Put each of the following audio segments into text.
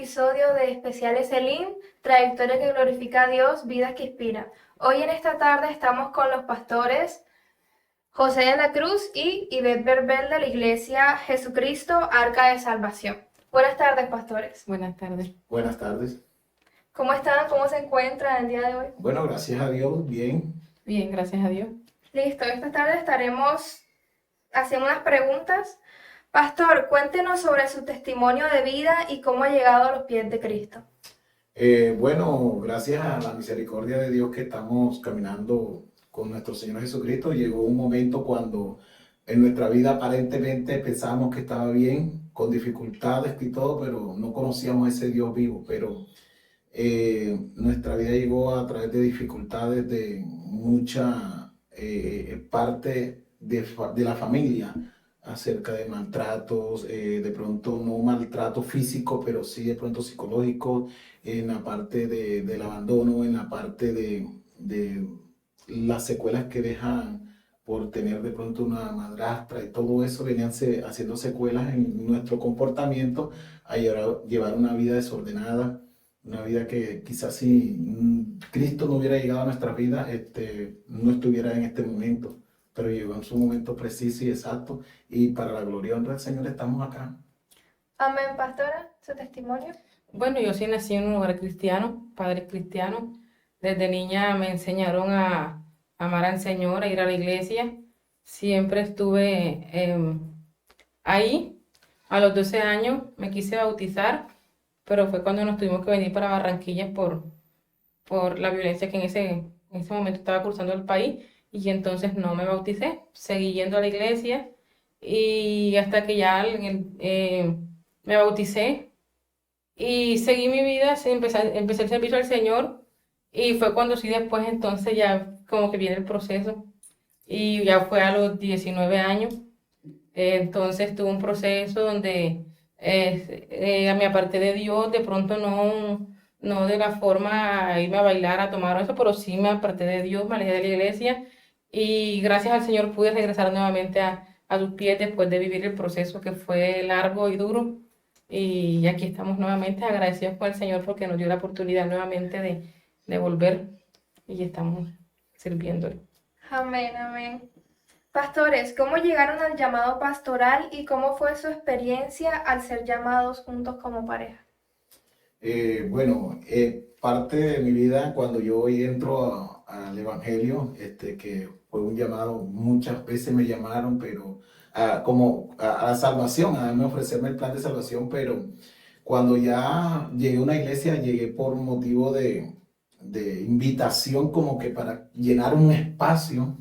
episodio de Especiales Elim, trayectoria que glorifica a Dios, vidas que inspira. Hoy en esta tarde estamos con los pastores José de la Cruz y Ivette Berbel de la Iglesia Jesucristo, Arca de Salvación. Buenas tardes, pastores. Buenas tardes. Buenas tardes. ¿Cómo están? ¿Cómo se encuentran el día de hoy? Bueno, gracias a Dios, bien. Bien, gracias a Dios. Listo, esta tarde estaremos haciendo unas preguntas. Pastor, cuéntenos sobre su testimonio de vida y cómo ha llegado a los pies de Cristo. Bueno, gracias a la misericordia de Dios que estamos caminando con nuestro Señor Jesucristo, llegó un momento cuando en nuestra vida aparentemente pensábamos que estaba bien, con dificultades y todo, pero no conocíamos a ese Dios vivo. Pero nuestra vida llegó a través de dificultades de mucha parte de la familia, acerca de maltratos, de pronto no maltrato físico, pero sí de pronto psicológico, en la parte del abandono, en la parte de las secuelas que dejan por tener de pronto una madrastra, y todo eso venían haciendo secuelas en nuestro comportamiento, a llevar una vida desordenada, una vida que quizás si Cristo no hubiera llegado a nuestra vida, no estuviera en este momento, pero llegó en su momento preciso y exacto, y para la gloria y honra del Señor estamos acá. Amén, pastora, su testimonio. Bueno, yo sí nací en un hogar cristiano, padres cristianos. Desde niña me enseñaron a amar al Señor, a ir a la iglesia. Siempre estuve ahí. A los 12 años me quise bautizar, pero fue cuando nos tuvimos que venir para Barranquilla por la violencia que en ese momento estaba cruzando el país. Y entonces no me bauticé, seguí yendo a la iglesia y hasta que ya me bauticé y seguí mi vida, empecé el servicio al Señor y fue cuando sí después entonces ya como que viene el proceso y ya fue a los 19 años. Entonces tuve un proceso donde me aparté de Dios, de pronto no de la forma a irme a bailar, a tomar eso, pero sí me aparté de Dios, me alejé de la iglesia. Y gracias al Señor pude regresar nuevamente a sus pies después de vivir el proceso que fue largo y duro. Y aquí estamos nuevamente agradecidos con el Señor porque nos dio la oportunidad nuevamente de volver y estamos sirviéndole. Amén, amén. Pastores, ¿cómo llegaron al llamado pastoral y cómo fue su experiencia al ser llamados juntos como pareja? Bueno, parte de mi vida cuando yo hoy entro al Evangelio, que fue un llamado, muchas veces me llamaron, pero a la salvación, a darme ofrecerme el plan de salvación, pero cuando ya llegué a una iglesia, llegué por motivo de invitación, como que para llenar un espacio,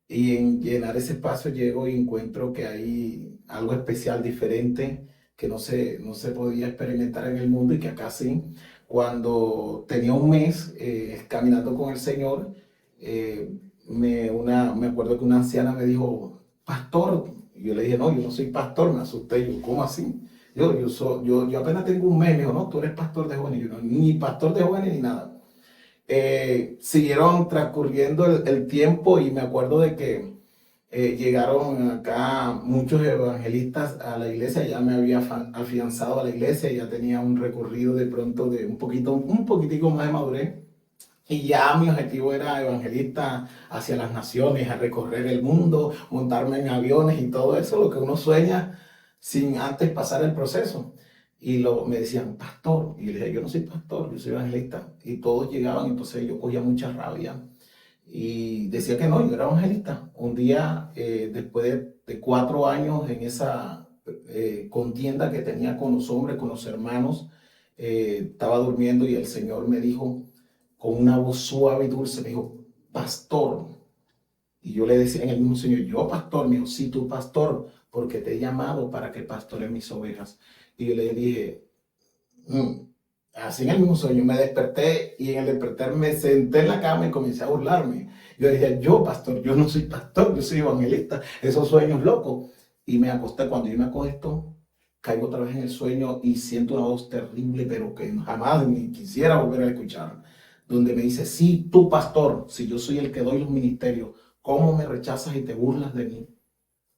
y en llenar ese espacio llego y encuentro que hay algo especial, diferente, que no se podía experimentar en el mundo y que acá sí. Cuando tenía un mes caminando con el Señor, me acuerdo que una anciana me dijo, pastor, y yo le dije, no, yo no soy pastor, me asusté, yo, ¿cómo así? Yo apenas tengo un mes, me dijo, no, tú eres pastor de jóvenes, yo no, ni pastor de jóvenes ni nada. Siguieron transcurriendo el tiempo y me acuerdo de que llegaron acá muchos evangelistas a la iglesia. Ya me había afianzado a la iglesia, ya tenía un recorrido de pronto de un poquitico más de madurez, y ya mi objetivo era evangelista hacia las naciones, a recorrer el mundo, montarme en aviones y todo eso, lo que uno sueña sin antes pasar el proceso. Y me decían, pastor, y yo le dije, yo no soy pastor, yo soy evangelista. Y todos llegaban, entonces yo cogía mucha rabia y decía que no, yo era evangelista. Un día, después de 4 años en esa contienda que tenía con los hombres, con los hermanos, estaba durmiendo y el Señor me dijo, con una voz suave y dulce, me dijo, pastor. Y yo le decía en el mismo Señor, yo pastor, me dijo, sí, tú pastor, porque te he llamado para que pastores mis ovejas. Y yo le dije, así en el mismo sueño, me desperté y en el despertar me senté en la cama y comencé a burlarme. Yo decía, yo pastor, yo no soy pastor, yo soy evangelista, esos sueños locos. Y me acosté, cuando yo me acuesto, caigo otra vez en el sueño y siento una voz terrible, pero que jamás ni quisiera volver a escuchar, donde me dice, sí, tú pastor, si yo soy el que doy los ministerios, ¿cómo me rechazas y te burlas de mí?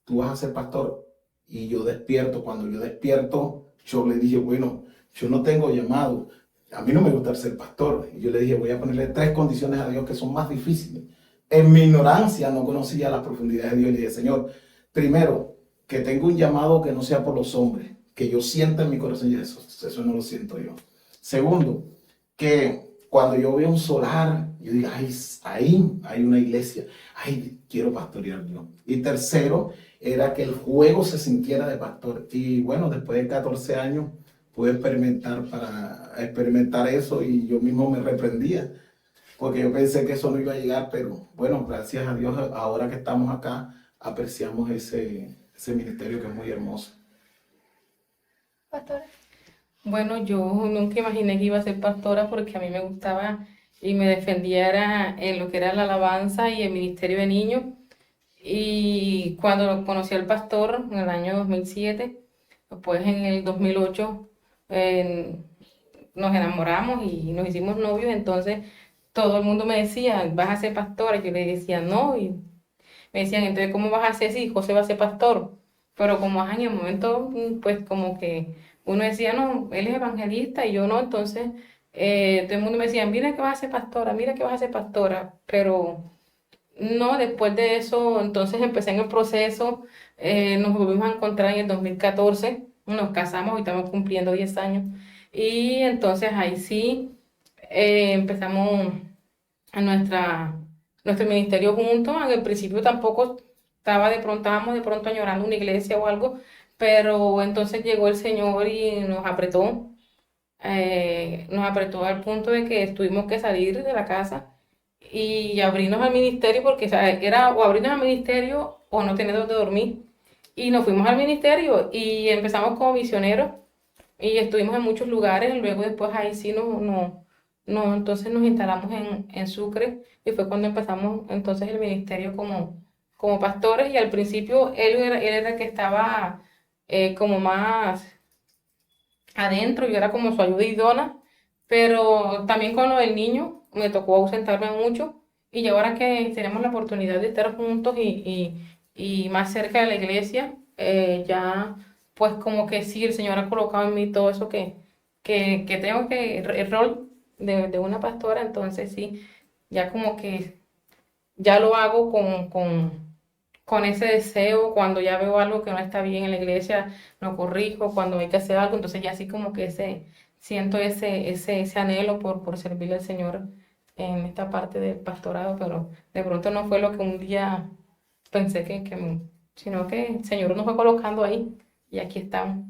Tú vas a ser pastor. Y yo despierto, cuando yo despierto, yo le dije, bueno, yo no tengo llamado, a mí no me gusta ser pastor. Y yo le dije, voy a ponerle 3 condiciones a Dios que son más difíciles. En mi ignorancia no conocía las profundidades de Dios. Y le dije, Señor, primero, que tenga un llamado que no sea por los hombres, que yo sienta en mi corazón, y eso no lo siento yo. Segundo, que cuando yo veo un solar, yo diga, ay, ahí hay una iglesia, ay, quiero pastorear yo. Y tercero, era que el juego se sintiera de pastor. Y bueno, después de 14 años, pude experimentar eso y yo mismo me reprendía, porque yo pensé que eso no iba a llegar, pero bueno, gracias a Dios, ahora que estamos acá, apreciamos ese ministerio que es muy hermoso. Pastora. Bueno, yo nunca imaginé que iba a ser pastora porque a mí me gustaba y me defendía era en lo que era la alabanza y el ministerio de niños. Y cuando conocí al pastor en el año 2007, pues en el 2008 nos enamoramos y nos hicimos novios, entonces todo el mundo me decía, vas a ser pastora, yo le decía no, y me decían, entonces, ¿cómo vas a hacer si José va a ser pastor? Pero como en el momento, pues como que uno decía, no, él es evangelista y yo no, entonces todo el mundo me decía, mira que vas a ser pastora, mira que vas a ser pastora, pero no, después de eso, entonces empecé en el proceso, nos volvimos a encontrar en el 2014, nos casamos y estamos cumpliendo 10 años, y entonces ahí sí empezamos a nuestro ministerio juntos. En el principio tampoco estábamos de pronto añorando una iglesia o algo, pero entonces llegó el Señor y nos apretó al punto de que tuvimos que salir de la casa y abrirnos al ministerio, porque o sea, era o abrirnos al ministerio o no tener donde dormir. Y nos fuimos al ministerio y empezamos como misioneros y estuvimos en muchos lugares. Luego después ahí sí entonces nos instalamos en Sucre y fue cuando empezamos entonces el ministerio como pastores. Y al principio él era el que estaba como más adentro, yo era como su ayuda idónea, pero también con lo del niño me tocó ausentarme mucho y ya ahora que tenemos la oportunidad de estar juntos y más cerca de la iglesia, ya pues como que sí, el Señor ha colocado en mí todo eso que tengo el rol de una pastora, entonces sí, ya como que ya lo hago con ese deseo. Cuando ya veo algo que no está bien en la iglesia, lo corrijo. Cuando hay que hacer algo, entonces ya así como que siento ese anhelo por servirle al Señor en esta parte del pastorado, pero de pronto no fue lo que un día pensé sino que el Señor nos fue colocando ahí y aquí estamos.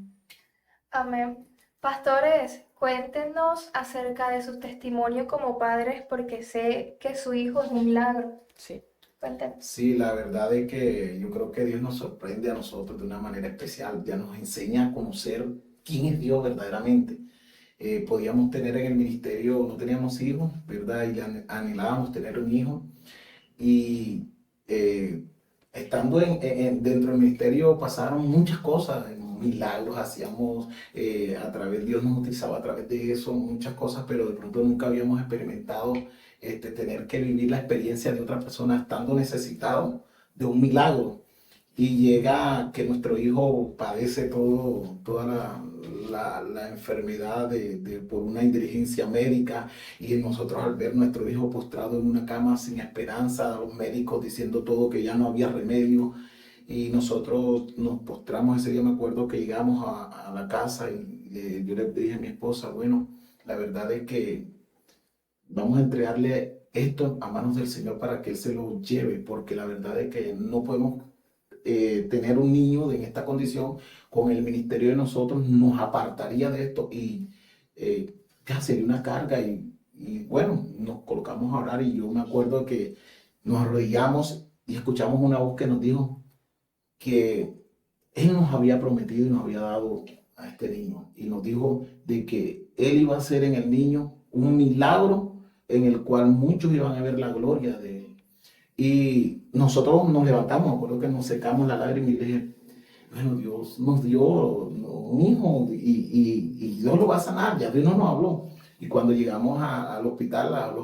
Amén. Pastores, cuéntenos acerca de su testimonio como padres, porque sé que su hijo es un milagro. Sí. Cuéntenos. Sí, la verdad es que yo creo que Dios nos sorprende a nosotros de una manera especial, ya nos enseña a conocer quién es Dios verdaderamente. Podíamos tener en el ministerio, no teníamos hijos, ¿verdad? Y anhelábamos tener un hijo. Y estando dentro del ministerio pasaron muchas cosas, milagros hacíamos, a través, Dios nos utilizaba a través de eso, muchas cosas, pero de pronto nunca habíamos experimentado tener que vivir la experiencia de otra persona estando necesitado de un milagro. Y llega que nuestro hijo padece toda la enfermedad por una indiligencia médica, y nosotros al ver nuestro hijo postrado en una cama sin esperanza, los médicos diciendo todo que ya no había remedio, y nosotros nos postramos ese día. Me acuerdo que llegamos a la casa y yo le dije a mi esposa, bueno, la verdad es que vamos a entregarle esto a manos del Señor para que Él se lo lleve, porque la verdad es que no podemos tener un niño en esta condición. Con el ministerio de nosotros nos apartaría de esto y ya sería una carga. Y bueno, nos colocamos a orar y yo me acuerdo que nos arrodillamos y escuchamos una voz que nos dijo que Él nos había prometido y nos había dado a este niño, y nos dijo de que Él iba a hacer en el niño un milagro en el cual muchos iban a ver la gloria de Él. Y nosotros nos levantamos, acuerdo que nos secamos la lágrima y le dije, bueno, Dios nos dio un hijo y Dios lo va a sanar, ya Dios no nos habló. Y cuando llegamos al hospital,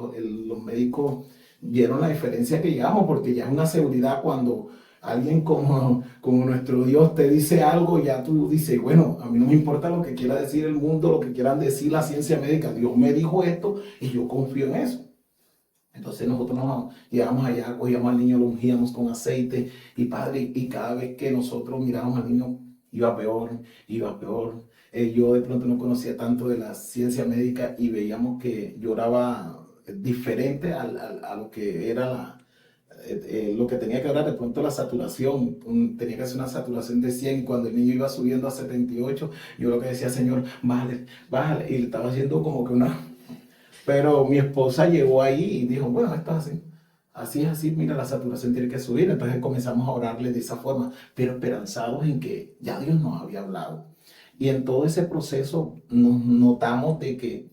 los médicos vieron la diferencia que llegamos, porque ya es una seguridad cuando alguien como nuestro Dios te dice algo, ya tú dices, bueno, a mí no me importa lo que quiera decir el mundo, lo que quieran decir la ciencia médica, Dios me dijo esto y yo confío en eso. Entonces nosotros nos llegamos allá, cogíamos al niño, lo ungíamos con aceite y padre, y cada vez que nosotros mirábamos al niño, iba peor, iba peor. Yo de pronto no conocía tanto de la ciencia médica y veíamos que lloraba diferente a lo que era lo que tenía que hablar de pronto la saturación. Tenía que hacer una saturación de 100 cuando el niño iba subiendo a 78. Yo lo que decía, Señor, bájale, bájale, y le estaba haciendo como que una... Pero mi esposa llegó ahí y dijo, bueno, esto es así. Así es así, mira, la saturación tiene que subir. Entonces comenzamos a orarle de esa forma, pero esperanzados en que ya Dios nos había hablado. Y en todo ese proceso nos notamos de que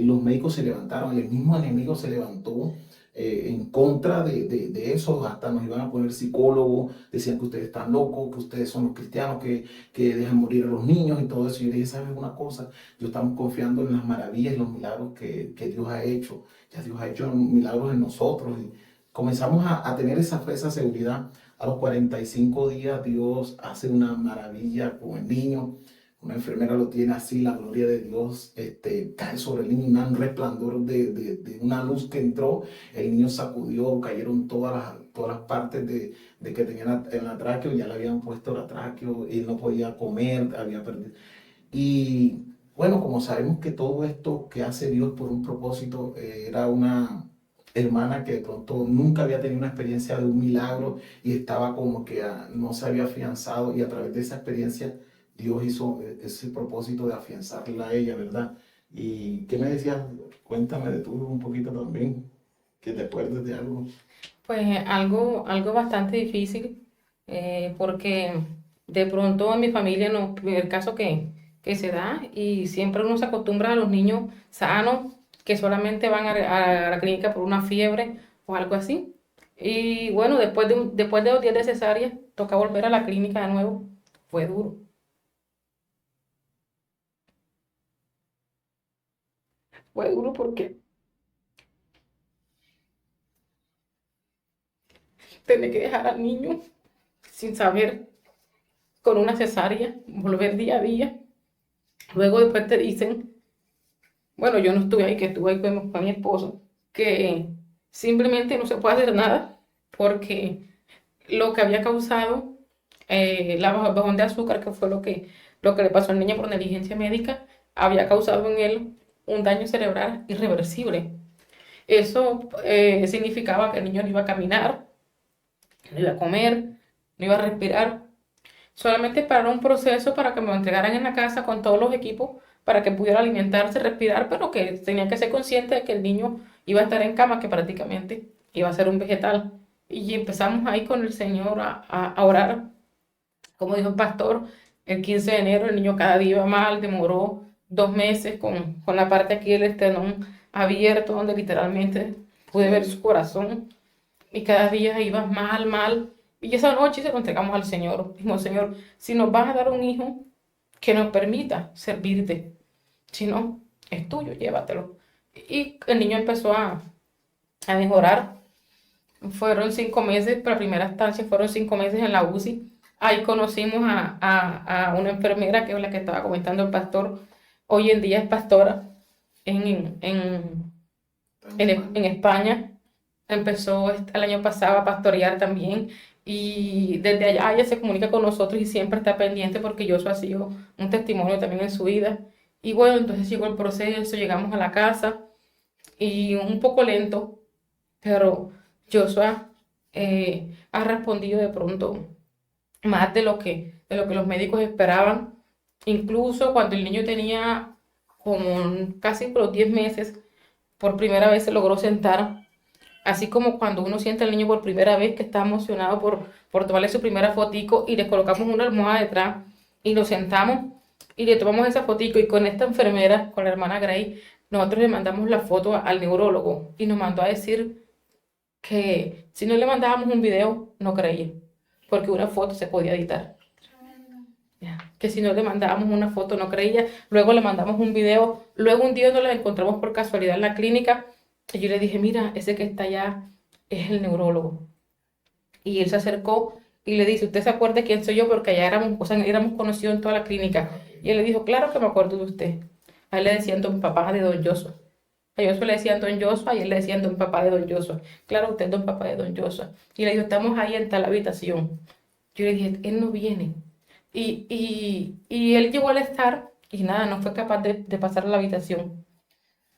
los médicos se levantaron, el mismo enemigo se levantó en contra de eso, hasta nos iban a poner psicólogos, decían que ustedes están locos, que ustedes son los cristianos, que dejan morir a los niños y todo eso. Y yo le dije, ¿sabes una cosa? Yo estamos confiando en las maravillas y los milagros que Dios ha hecho. Ya Dios ha hecho milagros en nosotros. Y comenzamos a tener esa fe, esa seguridad. A los 45 días Dios hace una maravilla con el niño. Una enfermera lo tiene así, la gloria de Dios cae sobre el niño, un resplandor de una luz que entró, el niño sacudió, cayeron todas las partes de que tenía en la tráqueo, ya le habían puesto la tráqueo, él no podía comer, había perdido. Y bueno, como sabemos que todo esto que hace Dios por un propósito, era una hermana que de pronto nunca había tenido una experiencia de un milagro y estaba como que no se había afianzado, y a través de esa experiencia Dios hizo ese propósito de afianzarla a ella, ¿verdad? ¿Y qué me decías? Cuéntame de tú un poquito también, que te acuerdes de algo. Pues algo bastante difícil, porque de pronto en mi familia no, el caso que se da, y siempre uno se acostumbra a los niños sanos que solamente van a la clínica por una fiebre o algo así. Y bueno, después de los días de cesárea, toca volver a la clínica de nuevo. Fue duro. Fue duro porque tenía que dejar al niño sin saber, con una cesárea, volver día a día. Luego después te dicen, bueno, yo no estuve ahí, que estuve ahí con mi esposo, que simplemente no se puede hacer nada porque lo que había causado la bajón de azúcar, que fue lo que le pasó al niño por negligencia médica, había causado en él un daño cerebral irreversible. Eso significaba que el niño no iba a caminar, no iba a comer, no iba a respirar. Solamente para un proceso para que me lo entregaran en la casa con todos los equipos para que pudiera alimentarse, respirar, pero que tenía que ser consciente de que el niño iba a estar en cama, que prácticamente iba a ser un vegetal. Y empezamos ahí con el Señor a orar. Como dijo el pastor, el 15 de enero el niño cada día iba mal, demoró 2 meses con la parte aquí del esternón abierto, donde literalmente pude ver su corazón, y cada día iba mal, mal. Y esa noche se lo entregamos al Señor. Dijimos, Señor, si nos vas a dar un hijo, que nos permita servirte. Si no, es tuyo, llévatelo. Y el niño empezó a mejorar. Fueron 5 meses, para primera instancia fueron 5 meses en la UCI. Ahí conocimos a una enfermera, que es la que estaba comentando el pastor. Hoy en día es pastora en España. Empezó el año pasado a pastorear también, y desde allá ella se comunica con nosotros y siempre está pendiente porque Joshua ha sido un testimonio también en su vida. Y bueno, entonces llegó el proceso, llegamos a la casa y un poco lento, pero Joshua ha respondido de pronto más de lo que los médicos esperaban. Incluso cuando el niño tenía como casi por los 10 meses, por primera vez se logró sentar. Así como cuando uno siente al niño por primera vez, que está emocionado por tomarle su primera fotico, y le colocamos una almohada detrás y lo sentamos y le tomamos esa fotico, y con esta enfermera, con la hermana Gray, nosotros le mandamos la foto al neurólogo y nos mandó a decir que si no le mandábamos un video, no creía, porque una foto se podía editar. Ya, que si no le mandábamos una foto, no creía. Luego le mandamos un video. Luego un día nos la encontramos por casualidad en la clínica. Y yo le dije, mira, ese que está allá es el neurólogo. Y él se acercó y le dice, ¿usted se acuerda de quién soy yo? Porque allá éramos, o sea, éramos conocidos en toda la clínica. Y él le dijo, claro que me acuerdo de usted. A él le decían don papá de don Joshua. A Joshua le decían don Joshua y a él le decían don papá de don Joshua. Claro, usted es don papá de don Joshua. Y le dijo, estamos ahí en tal habitación. Yo le dije, él no viene. Y él llegó al estar y nada, no fue capaz de pasar a la habitación.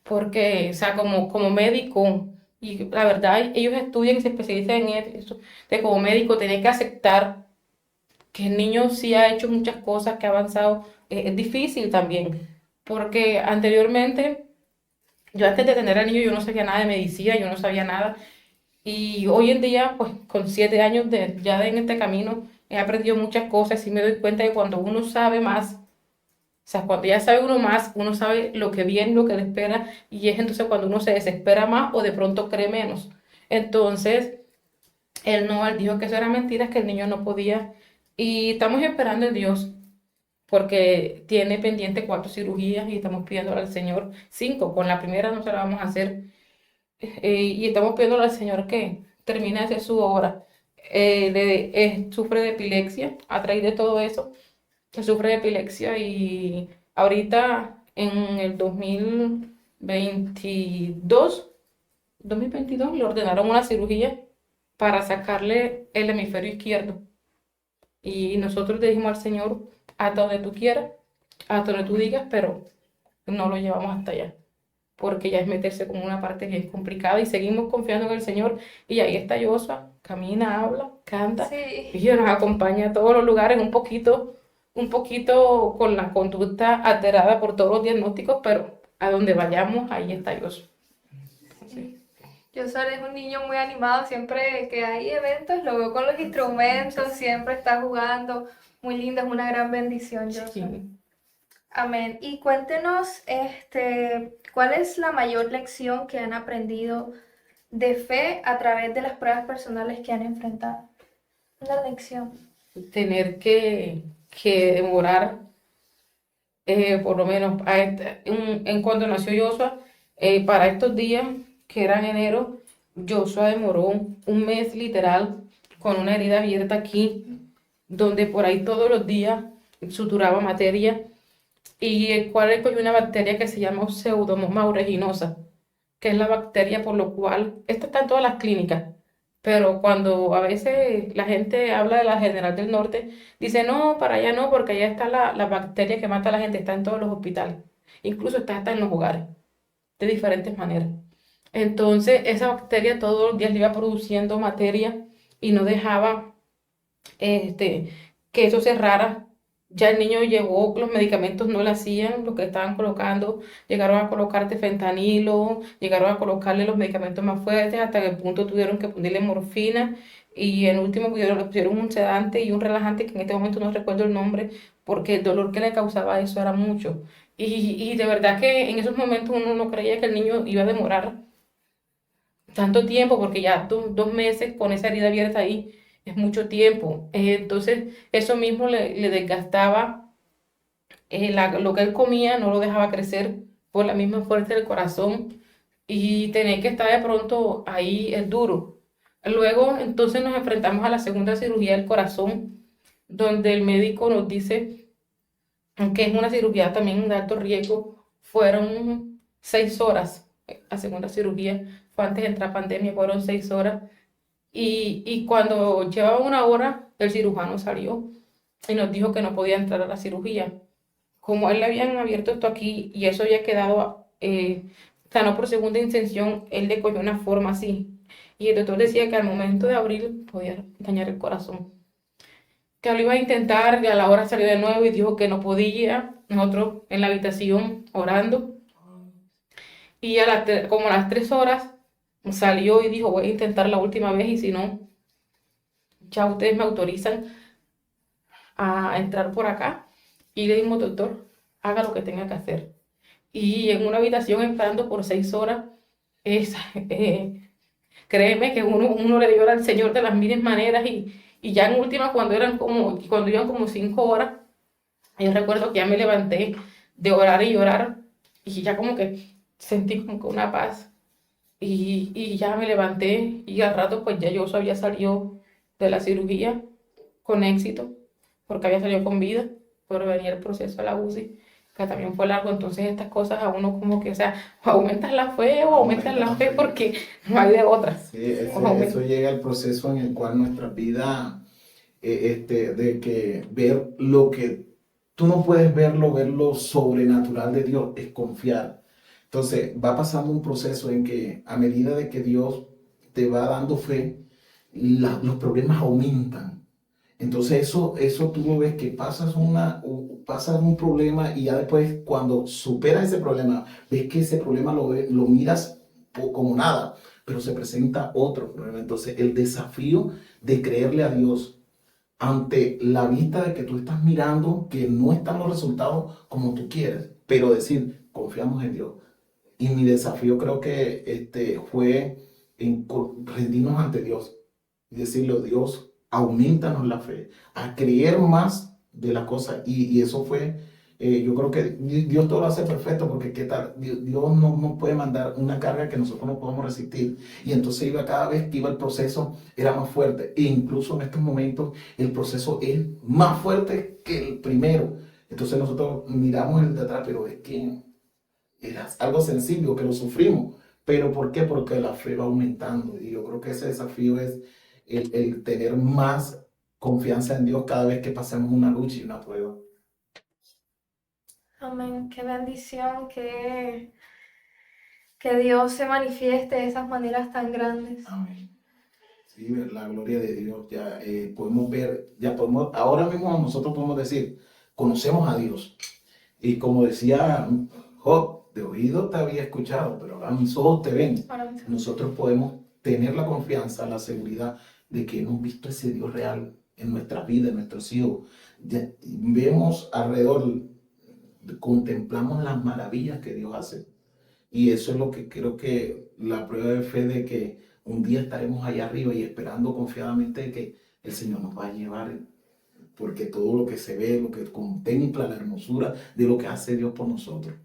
Porque, o sea, como médico, y la verdad, ellos estudian y se especializan en eso, de como médico, tener que aceptar que el niño sí ha hecho muchas cosas, que ha avanzado, es difícil también. Porque anteriormente, yo antes de tener al niño, yo no sabía nada de medicina, yo no sabía nada. Y hoy en día, pues con 7 años en este camino, he aprendido muchas cosas y me doy cuenta de que cuando uno sabe más, o sea, cuando ya sabe uno más, uno sabe lo que viene, lo que le espera, y es entonces cuando uno se desespera más o de pronto cree menos. Entonces, él dijo que eso era mentira, que el niño no podía. Y estamos esperando en Dios, porque tiene pendiente 4 cirugías y estamos pidiéndole al Señor 5. Con la primera no se la vamos a hacer. Y estamos pidiéndole al Señor que termine de hacer su obra. Sufre de epilepsia, a raíz de todo eso, que sufre de epilepsia y ahorita en el 2022 le ordenaron una cirugía para sacarle el hemisferio izquierdo. Y nosotros le dijimos al Señor, hasta donde tú quieras, hasta donde tú digas, pero no lo llevamos hasta allá porque ya es meterse con una parte que es complicada y seguimos confiando en el Señor. Y ahí está Joshua, camina, habla, canta Sí. y nos acompaña a todos los lugares, un poquito con la conducta alterada por todos los diagnósticos, pero a donde vayamos, ahí está Joshua. Sí. Joshua es un niño muy animado, siempre que hay eventos lo veo con los instrumentos, siempre está jugando, muy lindo, es una gran bendición, Joshua. Sí. Amén. Y cuéntenos, ¿cuál es la mayor lección que han aprendido de fe a través de las pruebas personales que han enfrentado? Una lección. Tener que demorar, por lo menos, en cuando nació Joshua, para estos días, que eran enero, Joshua demoró un mes literal con una herida abierta aquí, donde por ahí todos los días suturaba materia. Y el cual escogió una bacteria que se llama Pseudomonas aeruginosa, que es la bacteria por lo cual, esto está en todas las clínicas, pero cuando a veces la gente habla de la General del Norte, dice, no, para allá no, porque allá está la bacteria que mata a la gente, está en todos los hospitales, incluso está hasta en los hogares, de diferentes maneras. Entonces, esa bacteria todos los días le iba produciendo materia y no dejaba que eso cerrara. Ya el niño llegó, los medicamentos no le hacían lo que estaban colocando, llegaron a colocarte fentanilo, llegaron a colocarle los medicamentos más fuertes, hasta que el punto tuvieron que ponerle morfina y en último le pusieron un sedante y un relajante que en este momento no recuerdo el nombre, porque el dolor que le causaba eso era mucho. Y de verdad que en esos momentos uno no creía que el niño iba a demorar tanto tiempo, porque ya 2 meses con esa herida abierta ahí es mucho tiempo. Entonces, eso mismo le desgastaba lo que él comía, no lo dejaba crecer por la misma fuerza del corazón y tener que estar de pronto ahí es duro. Luego, entonces nos enfrentamos a la segunda cirugía del corazón, donde el médico nos dice que es una cirugía también de alto riesgo. Fueron 6 horas, la segunda cirugía, fue antes de entrar pandemia, fueron 6 horas. Y cuando llevaba una hora, el cirujano salió y nos dijo que no podía entrar a la cirugía. Como a él le habían abierto esto aquí y eso había quedado, sanó por segunda intención, él le cogió una forma así. Y el doctor decía que al momento de abrir podía dañar el corazón. Que lo iba a intentar y a la hora salió de nuevo y dijo que no podía. Nosotros en la habitación orando. Y como a las 3 horas salió y dijo, voy a intentar la última vez y si no, ya ustedes me autorizan a entrar por acá. Y le dijimos, doctor, haga lo que tenga que hacer. Y en una habitación esperando por 6 horas, es, créeme que uno le dio al Señor de las miles maneras y ya en última cuando iban como 5 horas, yo recuerdo que ya me levanté de orar y llorar y ya como que sentí como que una paz y ya me levanté y al rato pues ya yo había salido de la cirugía con éxito, porque había salido con vida, pero venía el proceso de la UCI, que también fue largo. Entonces estas cosas a uno como que, o sea, o aumentas la fe o aumentas Aumenta la la fe fe. porque no hay de otra. Sí, O eso aumentas. llega al proceso en el cual nuestra vida, de que ver lo que tú no puedes ver lo sobrenatural de Dios es confiar. Entonces va pasando un proceso en que a medida de que Dios te va dando fe, los problemas aumentan. Entonces eso tú lo ves que pasas un problema y ya después cuando superas ese problema, ves que ese problema lo miras como nada, pero se presenta otro problema. Entonces el desafío de creerle a Dios ante la vista de que tú estás mirando que no están los resultados como tú quieres, pero decir, confiamos en Dios. Y mi desafío creo que fue rendirnos ante Dios y decirle, Dios, aumentanos la fe, a creer más de las cosas. Y eso fue, yo creo que Dios todo lo hace perfecto, porque ¿qué tal? Dios no puede mandar una carga que nosotros no podemos resistir. Y entonces cada vez que iba el proceso, era más fuerte. E incluso en estos momentos, el proceso es más fuerte que el primero. Entonces nosotros miramos el de atrás, pero es que era algo sencillo, que lo sufrimos. ¿Pero por qué? Porque la fe va aumentando. Y yo creo que ese desafío es el tener más confianza en Dios cada vez que pasemos una lucha y una prueba. Amén. Qué bendición que Dios se manifieste de esas maneras tan grandes. Amén. Sí, ver la gloria de Dios. Ya podemos ver, ahora mismo nosotros podemos decir, conocemos a Dios. Y como decía Job, de oído te había escuchado, pero ahora mis ojos te ven. Nosotros podemos tener la confianza, la seguridad de que hemos visto ese Dios real en nuestra vida, en nuestros hijos. Vemos alrededor, contemplamos las maravillas que Dios hace. Y eso es lo que creo que la prueba de fe de que un día estaremos allá arriba y esperando confiadamente que el Señor nos va a llevar, porque todo lo que se ve, lo que contempla la hermosura de lo que hace Dios por nosotros.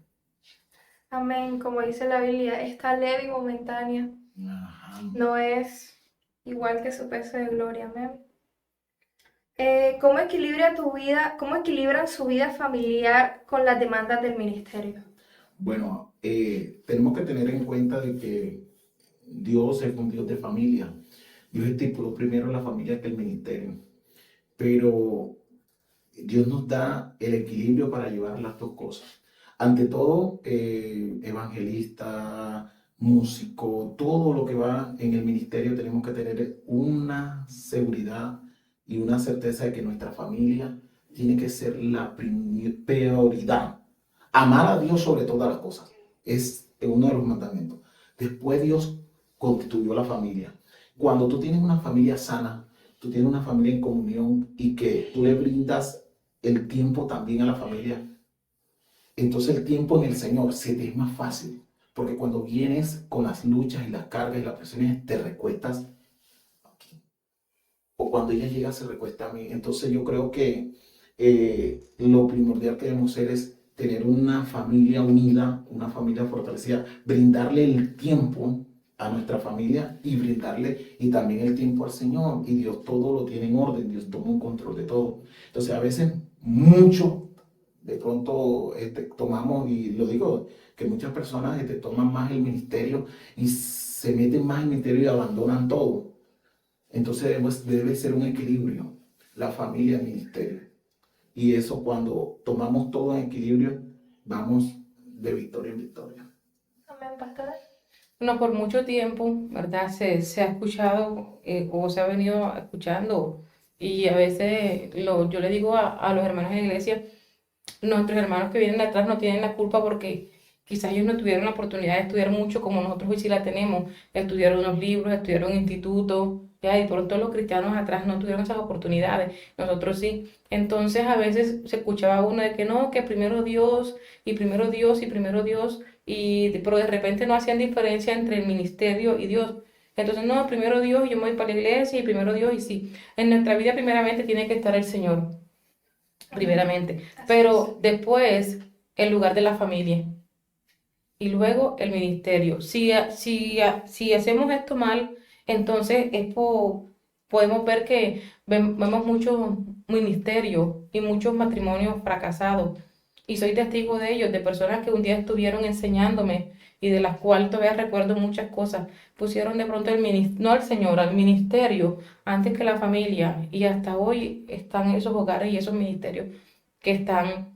Amén. Como dice la Biblia, está leve y momentánea. Ajá. No es igual que su peso de gloria. Amén. ¿Cómo equilibran su vida familiar con las demandas del ministerio? Bueno, tenemos que tener en cuenta de que Dios es un Dios de familia. Dios estipuló primero la familia que el ministerio. Pero Dios nos da el equilibrio para llevar las dos cosas. Ante todo, evangelista, músico, todo lo que va en el ministerio, tenemos que tener una seguridad y una certeza de que nuestra familia tiene que ser la prioridad. Amar a Dios sobre todas las cosas es uno de los mandamientos. Después Dios constituyó la familia. Cuando tú tienes una familia sana, tú tienes una familia en comunión y que tú le brindas el tiempo también a la familia, entonces el tiempo en el Señor se te es más fácil, porque cuando vienes con las luchas y las cargas y las presiones, te recuestas aquí. O cuando ella llega, se recuesta a mí. Entonces yo creo que lo primordial que debemos hacer es tener una familia unida, una familia fortalecida, brindarle el tiempo a nuestra familia y brindarle y también el tiempo al Señor. Y Dios todo lo tiene en orden, Dios toma un control de todo. Entonces a veces mucho, de pronto tomamos, y lo digo, que muchas personas toman más el ministerio y se meten más en el ministerio y abandonan todo. Entonces debe ser un equilibrio, la familia, el ministerio. Y eso cuando tomamos todo en equilibrio, vamos de victoria en victoria. Amén, pastora. Bueno, por mucho tiempo, ¿verdad? Se ha escuchado o se ha venido escuchando y a veces yo le digo a los hermanos de la iglesia, nuestros hermanos que vienen de atrás no tienen la culpa porque quizás ellos no tuvieron la oportunidad de estudiar mucho como nosotros hoy sí la tenemos, estudiaron unos libros, estudiaron en institutos, ya, y por todos los cristianos atrás no tuvieron esas oportunidades, nosotros sí. Entonces a veces se escuchaba uno de que no, que primero Dios y primero Dios y primero Dios, pero de repente no hacían diferencia entre el ministerio y Dios. Entonces, no, primero Dios, yo me voy para la iglesia y primero Dios y sí. En nuestra vida primeramente tiene que estar el Señor, primeramente, pero después el lugar de la familia y luego el ministerio. Si hacemos esto mal, entonces es podemos ver que vemos muchos ministerios y muchos matrimonios fracasados. Y soy testigo de ellos, de personas que un día estuvieron enseñándome y de las cuales todavía recuerdo muchas cosas. Pusieron de pronto no al Señor, al ministerio, antes que la familia. Y hasta hoy están esos hogares y esos ministerios que están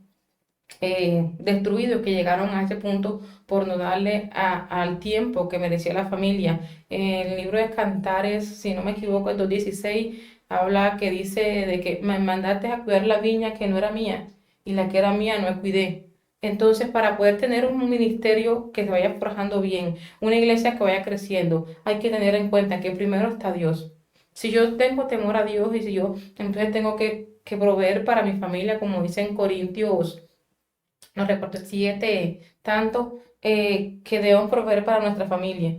destruidos, que llegaron a ese punto por no darle al tiempo que merecía la familia. En el libro de Cantares, si no me equivoco, el 2:16, habla que dice de que me mandaste a cuidar la viña que no era mía y la que era mía no cuidé. Entonces, para poder tener un ministerio que se vaya forjando bien, una iglesia que vaya creciendo, hay que tener en cuenta que primero está Dios. Si yo tengo temor a Dios y si yo entonces tengo que proveer para mi familia, como dice en Corintios, no recuerdo, 7, tanto que debemos proveer para nuestra familia.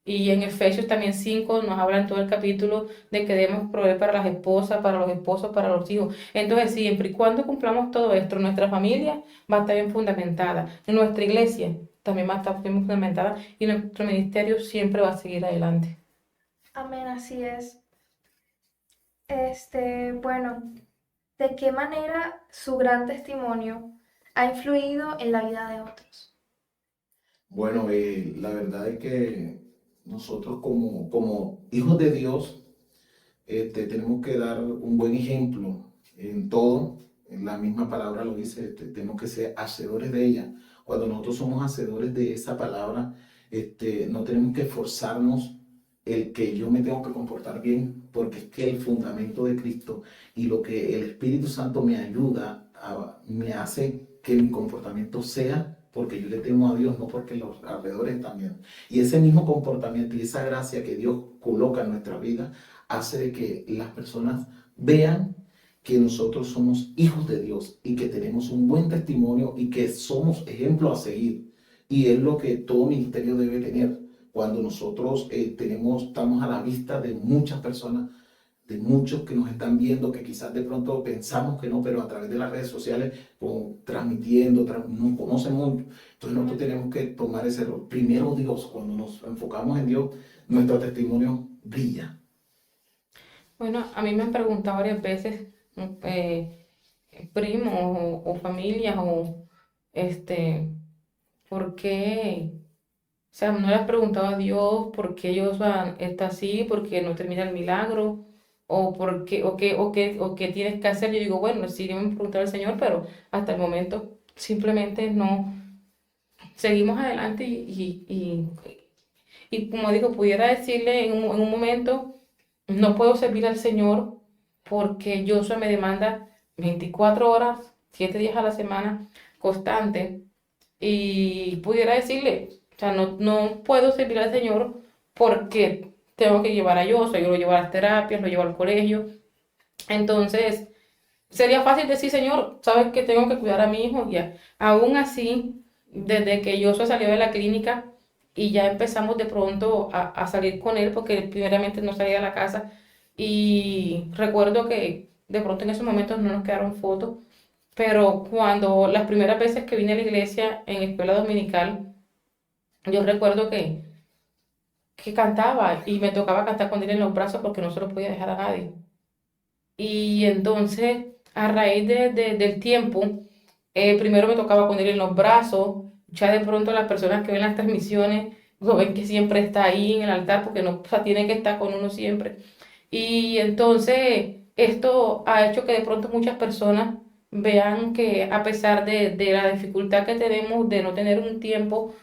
Y en Efesios también 5 nos habla en todo el capítulo de que debemos proveer para las esposas, para los esposos, para los hijos. Entonces, siempre y cuando cumplamos todo esto, nuestra familia va a estar bien fundamentada, nuestra iglesia también va a estar bien fundamentada y nuestro ministerio siempre va a seguir adelante. Amén, así es. Bueno, ¿de qué manera su gran testimonio ha influido en la vida de otros? Bueno, la verdad es que nosotros como hijos de Dios tenemos que dar un buen ejemplo en todo. En la misma palabra lo dice, tenemos que ser hacedores de ella. Cuando nosotros somos hacedores de esa palabra, no tenemos que esforzarnos el que yo me tengo que comportar bien, porque es que el fundamento de Cristo y lo que el Espíritu Santo me ayuda, me hace que mi comportamiento sea porque yo le temo a Dios, no porque los alrededores también. Y ese mismo comportamiento y esa gracia que Dios coloca en nuestra vida hace de que las personas vean que nosotros somos hijos de Dios y que tenemos un buen testimonio y que somos ejemplo a seguir. Y es lo que todo ministerio debe tener. Cuando nosotros estamos a la vista de muchas personas, de muchos que nos están viendo, que quizás de pronto pensamos que no, pero a través de las redes sociales, transmitiendo, nos conocen mucho. Entonces nosotros tenemos que tomar ese rol. Primero Dios, cuando nos enfocamos en Dios, nuestro testimonio brilla. Bueno, a mí me han preguntado varias veces, eh, primos o familias o este, ¿por qué? O sea, no le has preguntado a Dios por qué Joshua está así, por qué no termina el milagro, o por qué, o qué tienes que hacer. Yo digo, bueno, sí, yo me he preguntado al Señor, pero hasta el momento simplemente no. Seguimos adelante y como digo, pudiera decirle en un momento, no puedo servir al Señor porque Joshua me demanda 24 horas, 7 días a la semana, constante. Y pudiera decirle, o sea, no puedo servir al Señor porque tengo que llevar a Joshua, yo lo llevo a las terapias, lo llevo al colegio. Entonces, sería fácil decir, Señor, sabes que tengo que cuidar a mi hijo, ya. Aún así, desde que Joshua salió de la clínica y ya empezamos de pronto a salir con él, porque primeramente no salía de la casa, y recuerdo que de pronto en esos momentos no nos quedaron fotos, pero cuando las primeras veces que vine a la iglesia en escuela dominical, yo recuerdo que cantaba y me tocaba cantar con él en los brazos porque no se lo podía dejar a nadie. Y entonces, a raíz del tiempo, primero me tocaba poner en los brazos, ya de pronto las personas que ven las transmisiones lo ven que siempre está ahí en el altar porque no, o sea, tiene que estar con uno siempre. Y entonces esto ha hecho que de pronto muchas personas vean que a pesar de la dificultad que tenemos de no tener un tiempo,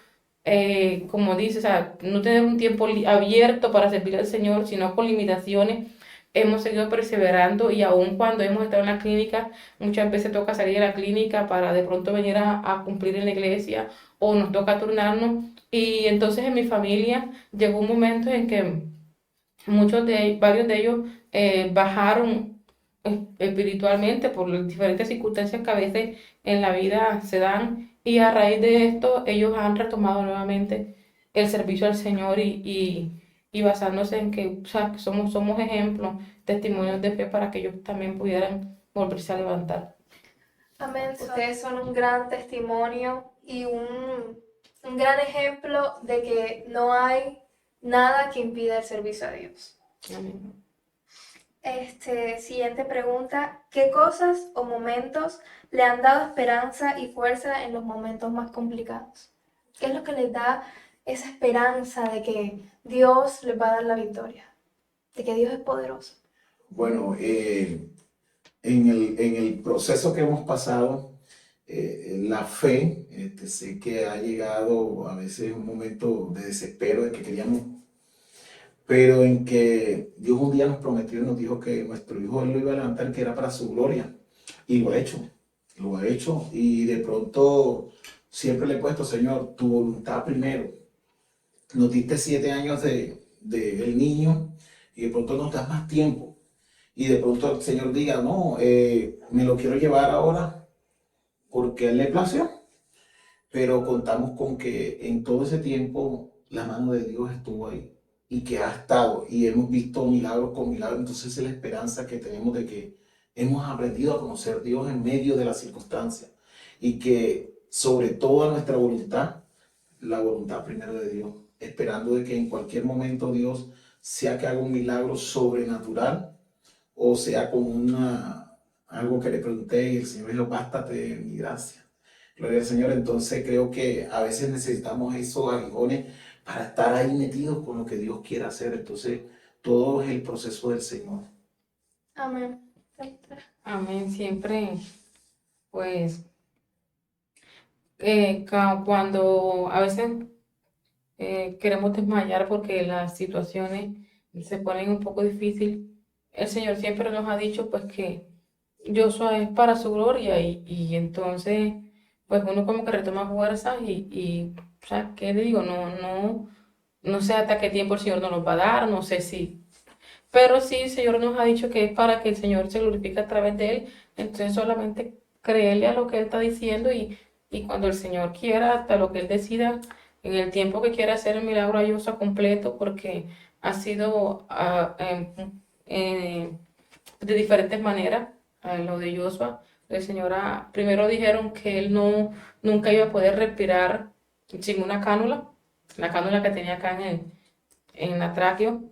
como dice, o sea, no tener un tiempo abierto para servir al Señor, sino con limitaciones, hemos seguido perseverando y aun cuando hemos estado en la clínica, muchas veces toca salir de la clínica para de pronto venir a cumplir en la iglesia o nos toca turnarnos. Y entonces en mi familia llegó un momento en que varios de ellos bajaron espiritualmente por las diferentes circunstancias que a veces en la vida se dan y a raíz de esto ellos han retomado nuevamente el servicio al Señor y basándose en que, o sea, que somos ejemplos, testimonios de fe para que ellos también pudieran volverse a levantar. Amén. Ustedes son un gran testimonio y un gran ejemplo de que no hay nada que impida el servicio a Dios. Amén. Siguiente pregunta. ¿Qué cosas o momentos le han dado esperanza y fuerza en los momentos más complicados? ¿Qué es lo que les da esa esperanza de que Dios les va a dar la victoria? De que Dios es poderoso. Bueno, en el proceso que hemos pasado, la fe, sé que ha llegado a veces un momento de desespero, de que queríamos, pero en que Dios un día nos prometió y nos dijo que nuestro hijo Él lo iba a levantar, que era para su gloria, y lo ha hecho, y de pronto siempre le he puesto, Señor, tu voluntad primero. Nos diste 7 años del niño, y de pronto nos das más tiempo, y de pronto el Señor diga, no, me lo quiero llevar ahora porque a Él le plació, pero contamos con que en todo ese tiempo la mano de Dios estuvo ahí y que ha estado y hemos visto milagros con milagros. Entonces es la esperanza que tenemos de que hemos aprendido a conocer a Dios en medio de las circunstancias y que sobre toda nuestra voluntad, la voluntad primero de Dios, esperando de que en cualquier momento Dios sea que haga un milagro sobrenatural o sea como algo que le pregunté y el Señor dijo, bástate de mi gracia. Gloria al Señor. Entonces creo que a veces necesitamos esos aguijones para estar ahí metidos con lo que Dios quiere hacer. Entonces todo es el proceso del Señor. Amén. Amén. Siempre, pues, cuando a veces queremos desmayar porque las situaciones se ponen un poco difíciles, el Señor siempre nos ha dicho pues que Joshua es para su gloria y entonces pues uno como que retoma fuerzas o sea, ¿qué le digo? No sé hasta qué tiempo el Señor nos los va a dar, no sé si, pero sí el Señor nos ha dicho que es para que el Señor se glorifique a través de él, entonces solamente creerle a lo que él está diciendo y cuando el Señor quiera, hasta lo que él decida, en el tiempo que quiera hacer el milagro a Joshua completo, porque ha sido de diferentes maneras lo de Joshua. El Señor primero dijeron que él nunca iba a poder respirar sin una cánula, la cánula que tenía acá en la tráqueo.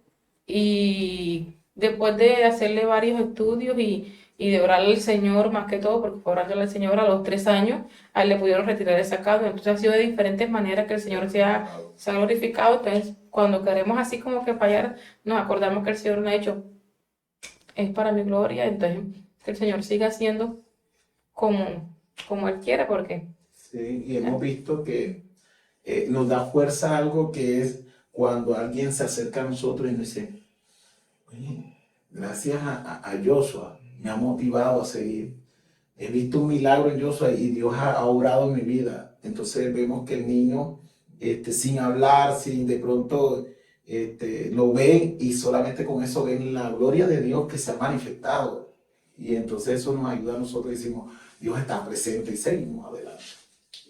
Y después de hacerle varios estudios y de orarle al Señor, más que todo, porque fue orarle al Señor a los 3 años, a él le pudieron retirar esa cánula. Entonces ha sido de diferentes maneras que el Señor se ha glorificado. Entonces, cuando queremos así como que fallar, nos acordamos que el Señor nos ha hecho es para mi gloria, entonces que el Señor siga haciendo como Él quiere, porque Sí, y hemos visto que nos da fuerza algo que es cuando alguien se acerca a nosotros y nos dice, oye, gracias a Joshua, me ha motivado a seguir. He visto un milagro en Joshua y Dios ha obrado en mi vida. Entonces vemos que el niño, sin hablar, sin de pronto, lo ven y solamente con eso ven la gloria de Dios que se ha manifestado. Y entonces eso nos ayuda a nosotros y decimos, Dios está presente y seguimos adelante.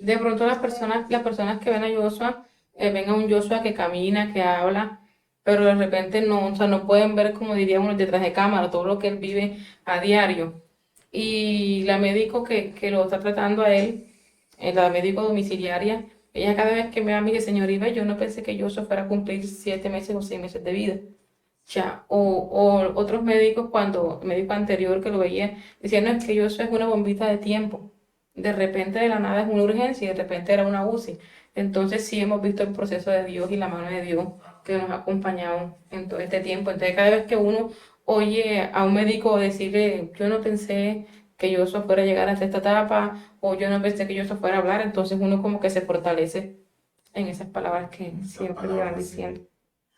de pronto las personas que ven a Joshua, ven a un Joshua que camina, que habla, pero de repente no, o sea, no pueden ver, como diríamos, detrás de cámara, todo lo que él vive a diario. Y la médico que lo está tratando a él, la médico domiciliaria, ella cada vez que me dice, señor Ibe, yo no pensé que Joshua fuera a cumplir 7 meses o 6 meses de vida. Ya, o otros médicos, cuando el médico anterior que lo veía, decían, no, es que Joshua es una bombita de tiempo. De repente de la nada es una urgencia y de repente era una UCI. Entonces sí hemos visto el proceso de Dios y la mano de Dios que nos ha acompañado en todo este tiempo. Entonces cada vez que uno oye a un médico decirle, yo no pensé que yo eso fuera a llegar hasta esta etapa, o yo no pensé que yo eso fuera a hablar, entonces uno como que se fortalece en esas palabras que siempre le van diciendo.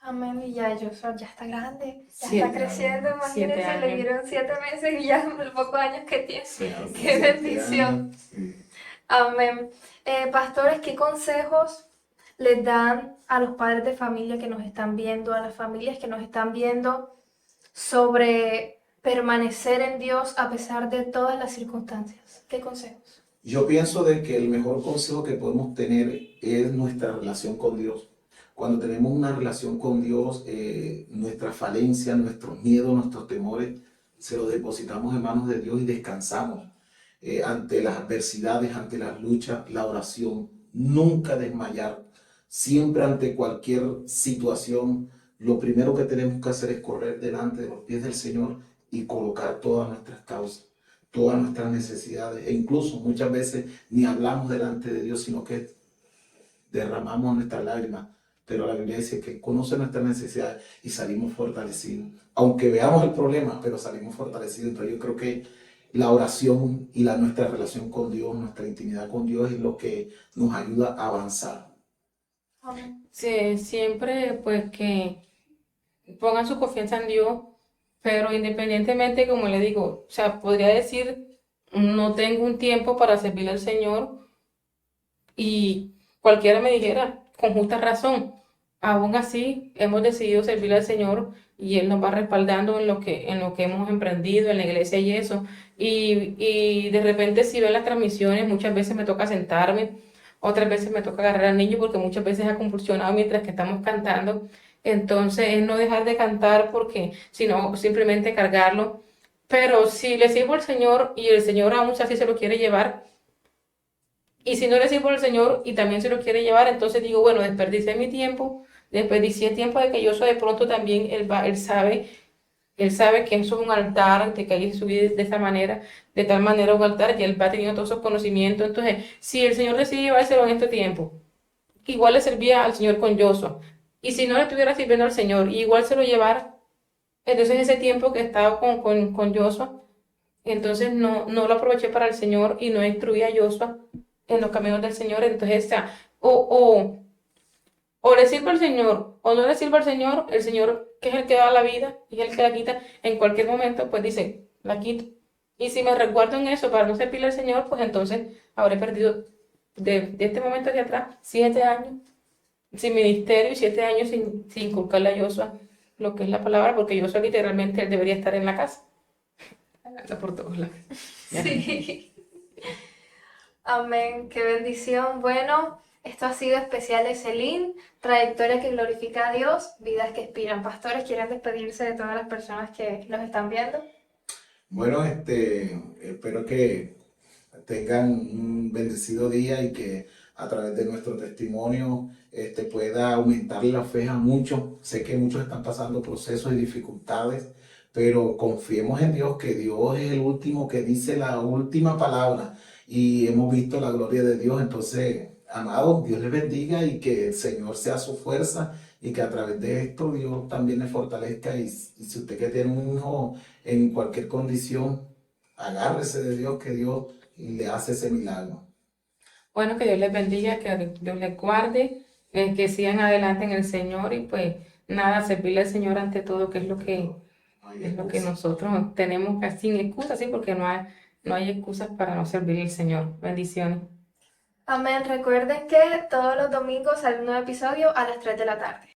Amén. Y ya Joshua ya está grande, ya 7 está creciendo. siete Imagínense, le años. dieron 7 meses y ya los pocos años que tiene. Sí, Qué bendición. Sí. Amén. Pastores, ¿qué consejos les dan a los padres de familia que nos están viendo, a las familias que nos están viendo, sobre permanecer en Dios a pesar de todas las circunstancias? ¿Qué consejos? Yo pienso de que el mejor consejo que podemos tener es nuestra relación con Dios. Cuando tenemos una relación con Dios, nuestras falencias, nuestros miedos, nuestros temores, se los depositamos en manos de Dios y descansamos ante las adversidades, ante las luchas, la oración. Nunca desmayar. Siempre ante cualquier situación, lo primero que tenemos que hacer es correr delante de los pies del Señor y colocar todas nuestras causas, todas nuestras necesidades, e incluso muchas veces ni hablamos delante de Dios, sino que derramamos nuestras lágrimas, pero la Biblia dice que conoce nuestras necesidades y salimos fortalecidos, aunque veamos el problema, pero salimos fortalecidos. Entonces yo creo que la oración y nuestra relación con Dios, nuestra intimidad con Dios es lo que nos ayuda a avanzar. Amén. Sí, siempre pues que pongan su confianza en Dios, pero independientemente, como le digo, o sea, podría decir, no tengo un tiempo para servir al Señor y cualquiera me dijera, con justa razón, aún así hemos decidido servir al Señor y Él nos va respaldando en lo que hemos emprendido en la iglesia y eso. Y de repente si ven las transmisiones, muchas veces me toca sentarme, otras veces me toca agarrar al niño porque muchas veces ha convulsionado mientras que estamos cantando. Entonces es no dejar de cantar porque, sino simplemente cargarlo. Pero si le sirvo al Señor y el Señor aún así se lo quiere llevar, y si no le sirvo al Señor y también se lo quiere llevar, entonces digo, bueno, desperdicié mi tiempo, desperdicié el tiempo de que yo soy de pronto también, él sabe que eso es un altar, de que hay que subir de esta manera, de tal manera un altar, y él va teniendo todos esos conocimientos. Entonces, si el Señor decide llevárselo en este tiempo, igual le servía al Señor con Joshua, y si no le estuviera sirviendo al Señor, igual se lo llevara, entonces ese tiempo que estaba con Joshua, entonces no lo aproveché para el Señor y no instruí a Joshua en los caminos del Señor. Entonces, o sea, o le sirve al Señor o no le sirve al Señor, el Señor, que es el que da la vida y es el que la quita, en cualquier momento, pues dice, la quito. Y si me resguardo en eso para no servirle al Señor, pues entonces habré perdido de este momento hacia atrás 7 años sin ministerio y 7 años sin inculcarle a Joshua lo que es la palabra, porque Joshua literalmente él debería estar en la casa. Anda por todos lados. Ya. Sí. Amén, qué bendición. Bueno, esto ha sido especial de Celín, trayectoria que glorifica a Dios, vidas que inspiran. Pastores, ¿quieren despedirse de todas las personas que nos están viendo? Bueno, espero que tengan un bendecido día y que a través de nuestro testimonio pueda aumentar la fe a muchos. Sé que muchos están pasando procesos y dificultades, pero confiemos en Dios, que Dios es el último que dice la última palabra y hemos visto la gloria de Dios. Entonces, amados, Dios les bendiga y que el Señor sea su fuerza y que a través de esto Dios también les fortalezca. Y si usted que tiene un hijo en cualquier condición, agárrese de Dios, que Dios le hace ese milagro. Bueno, que Dios les bendiga, que Dios les guarde, que sigan adelante en el Señor y pues nada, servirle al Señor ante todo, que No hay es lo que excusa. nosotros tenemos que sin excusa, sí, porque no hay excusas para no servirle al Señor. Bendiciones. Amén. Recuerden que todos los domingos sale un nuevo episodio a las 3 de la tarde.